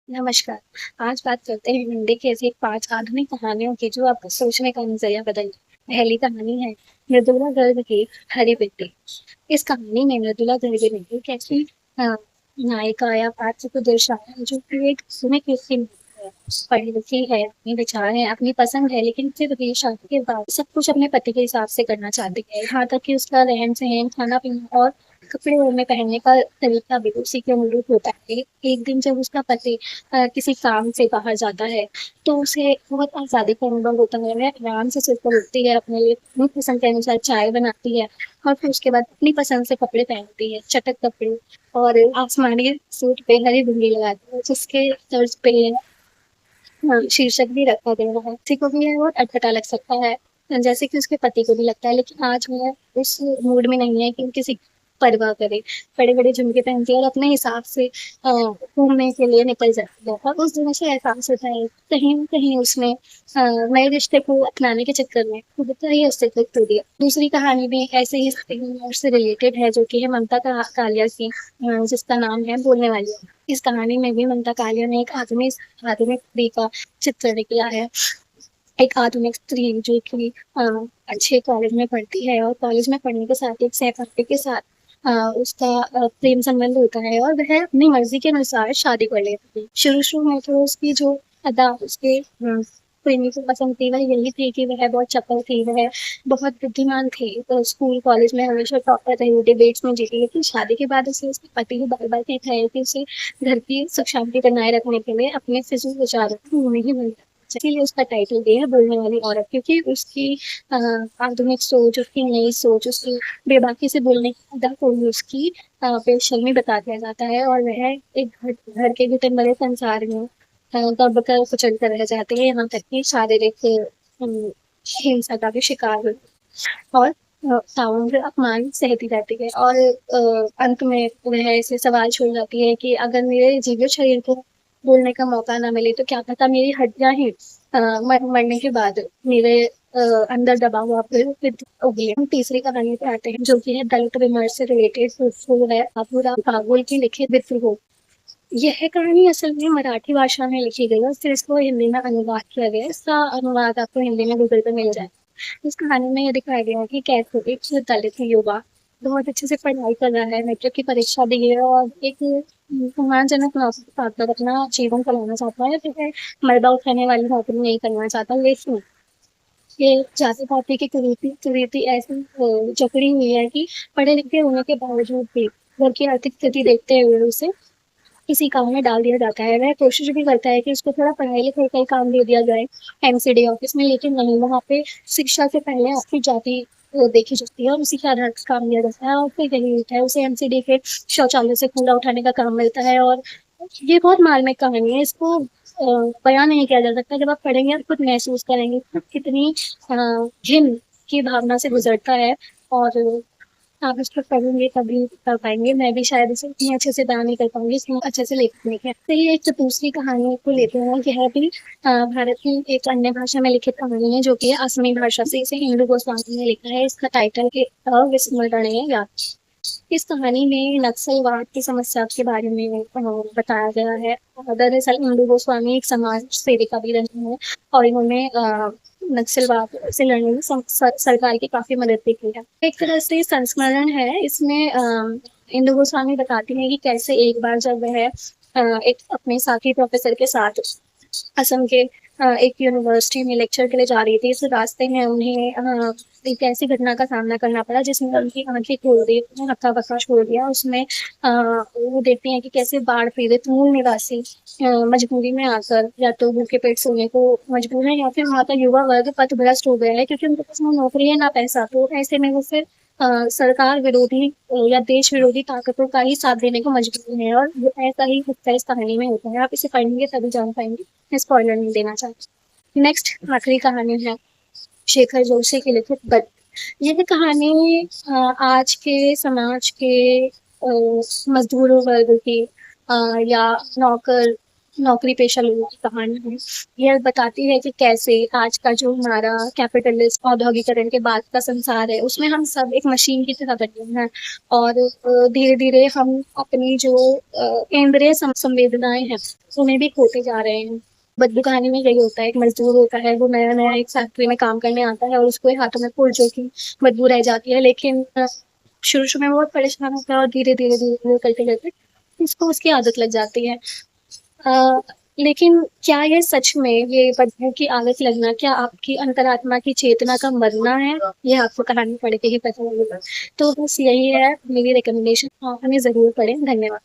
नमस्कार। आज बात करते हैं हिंदी की ऐसी 5 आधुनिक कहानियों की जो आपका सोचने का नज़रिया बदल दें। पहली कहानी है मृदुला गर्ग की हरी बेटी। इस कहानी में मृदुला गर्ग ने एक ऐसी नायिका या पात्र को दर्शाया है जो कि एक सुने किसी है, पढ़ी लिखी है, अपने विचार हैं, अपनी पसंद है, लेकिन फिर भी शादी के बाद सब कुछ अपने पति के हिसाब से करना चाहती है। यहाँ तक कि उसका रहन-सहन, खाना-पीना और कपड़े ओढ़ने पहनने का तरीका भी उसी के अनुरूप होता है। एक दिन जब उसका पति किसी काम से बाहर जाता है, तो उसे बहुत आज़ादी का अनुभव होता है। वह आराम से सुबह उठती है, अपने लिए अपनी पसंद के अनुसार चाय बनाती है और फिर उसके बाद अपनी पसंद से कपड़े पहनती है, चटक कपड़े और आसमानी सूट पे हरी बिंदी लगाती है, जिसके तर्ज पे शीर्षक भी रखा गया है। किसी को भी ये बहुत अटपटा लग सकता है, जैसे कि उसके पति को भी लगता है, लेकिन आज वह उस मूड में नहीं है कि किसी की परवाह करे। बड़े-बड़े झुमके पहनती है और अपने हिसाब से घूमने के लिए निकल जाती है और उस दिन उसे एहसास होता है, कहीं न कहीं उसने नए रिश्ते को अपनाने के चक्कर में खुद का ही अस्तित्व खो दिया। दूसरी कहानी भी ऐसे ही से रिलेटेड है, जो कि है ममता कालिया की, जिसका नाम है बोलने वाली। इस कहानी में भी ममता कालिया ने एक आधुनिक स्त्री का चित्रण किया है। एक आधुनिक स्त्री जो कि अच्छे कॉलेज में पढ़ती है और कॉलेज में पढ़ने के साथ एक सहपाठी के साथ उसका प्रेम संबंध होता है और वह अपनी मर्जी के अनुसार शादी कर लेती है। शुरू-शुरू में तो उसकी जो अदा उसके प्रेमी को पसंद थी वह यही थी कि वह बहुत चपल थी, वह बहुत बुद्धिमान थी। तो स्कूल कॉलेज में हमेशा टॉपर रही, डिबेट्स में जीती। लेकिन शादी के बाद उसे उसके पति ही बार-बार कहता है कि उसे घर की सुख शांति बनाए रखने के लिए अपने फिज़ूल विचारों को नहीं बदलना। इसीलिए उसका टाइटल भी है बोलने वाली औरत, क्योंकि उसकी अ, आधुनिक सोच, उसकी नई सोच, उसकी बेबाकी से बोलने की अदा को भी उसकी बेशर्मी बता दिया जाता है और वह एक घर के घुटन भरे संसार में दब कर कुचल कर रह जाती है, यहाँ तक कि शारीरिक हिंसा का भी शिकार हुई और सामूहिक अपमान सहती रहती है और अंत में वह ऐसे सवाल छोड़ जाती है कि अगर मेरे जीवित शरीर को बोलने का मौका ना मिले तो क्या पता मेरी हड्डियां ही मरने के बाद मेरे अंदर दबा हुआ फिर उगले। हम तीसरी कहानी पे आते हैं, जो कि है दलित विमर्श से रिलेटेड, वो है बाबूराव कागुल की लिखित विद्रोह। यह कहानी असल में मराठी भाषा में लिखी गई है और फिर इसको हिंदी में अनुवाद किया गया है। इसका अनुवाद आपको हिंदी में गूगल पे मिल जाए। इस कहानी में ये दिखाया गया है कि कैसे एक दलित युवा बहुत अच्छे से पढ़ाई कर रहा है, मैट्रिक की परीक्षा दी है और एक सम्मानजनक नौकरी पाकर अपना जीवन चलाना चाहता है। तो वह मर्दा उठाने वाली नौकरी नहीं करना चाहता, लेकिन ये जाति-पाति की कुरीति ऐसी जकड़ी हुई है कि पढ़े लिखे होने के बावजूद भी घर की आर्थिक स्थिति देखते हुए उसे किसी काम में डाल दिया जाता है। वह कोशिश भी करता है कि उसको थोड़ा पढ़ाई-लिखाई का ही काम दे दिया जाए एमसीडी ऑफ़िस में, लेकिन नहीं, वहाँ पे शिक्षा से पहले आपकी जाति देखी जाती है और उसी के आधार पर काम दिया जाता है और फिर यही होता है, उसे एमसीडी के शौचालय से कूड़ा उठाने का काम मिलता है और ये बहुत मार्मिक कहानी है। इसको बयाँ नहीं किया जा सकता, जब आप पढ़ेंगे आप खुद महसूस करेंगे कि कितनी घिन की भावना से गुज़रता है और आप उसको पढ़ेंगे तभी कर पाएँगे। मैं भी शायद इसे इतनी अच्छे से बयाँ नहीं कर पाऊँगी, इतनी अच्छे से लेखक नहीं है। तो ये एक दूसरी कहानी को लेते हैं, यह भी भारत की एक अन्य भाषा में लिखित कहानी है, जो कि है असमी भाषा से। इसे इंदु गोस्वामी ने लिखा है। इसका टाइटल है अविस्मरणीय यात्रा। इस कहानी में नक्सलवाद की समस्या के बारे में बताया गया है। दरअसल इंदु गोस्वामी एक समाज सेविका भी रही हैं और इन्होंने नक्सलवाद से लड़ने में सरकार की काफ़ी मदद भी की है। एक तरह से संस्मरण है, इसमें इंदु गोस्वामी बताती हैं कि कैसे एक बार जब वह एक अपने साथी प्रोफ़ेसर के साथ असम के एक यूनिवर्सिटी में लेक्चर के लिए जा रही थी। इस रास्ते में उन्हें एक ऐसी घटना का सामना करना पड़ा जिसमें उनकी आँखें खोल दी, हक्का-बक्का छोड़ दिया। उसमें वो देखती हैं कि कैसे बाढ़ पीड़ित मूल निवासी मजबूरी में आकर या तो भूखे पेट सोने को मजबूर हैं या फिर वहाँ का युवा वर्ग पथभ्रष्ट हो गया है, क्योंकि उनके पास ना नौकरी है ना पैसा। तो ऐसे में वो फिर सरकार विरोधी या देश विरोधी ताकतों का ही साथ देने को मजबूर हैं और वो ऐसा ही हिस्सा इस कहानी में होता है। आप इसे पढ़ेंगे तभी जान पाएँगे। मैं स्पॉइलर नहीं देना चाहती। नेक्स्ट आखिरी कहानी है शेखर जोशी की लिखित बद्ध। यह कहानी आज के समाज के मजदूर वर्ग की या नौकर नौकरी पेशा लोगों की कहानी है। यह बताती है कि कैसे आज का जो हमारा कैपिटलिस्ट औद्योगिकरण के बाद का संसार है, उसमें हम सब एक मशीन की तरह बन गए हैं और धीरे-धीरे हम अपनी जो इंद्रिय संवेदनाएँ हैं, उन्हें भी खोते जा रहे हैं। बद्दू कहानी में यही होता है, एक मज़दूर होता है, वो नया-नया एक फैक्ट्री में काम करने आता है और उसको हाथों में पुर्जों की बदबू रह जाती है, लेकिन शुरू-शुरू में वो बहुत परेशान होता है और धीरे-धीरे, धीरे-धीरे करते-करते उसको उसकी आदत लग जाती है। अ, लेकिन क्या ये सच में ये बदबू की आदत लगना क्या आपकी अंतरात्मा की चेतना का मरना है? ये आपको कहानी पढ़ के ही पता लगेगा। तो बस यही है मेरी रिकमेंडेशन, आप हमें ज़रूर पढ़ें। धन्यवाद।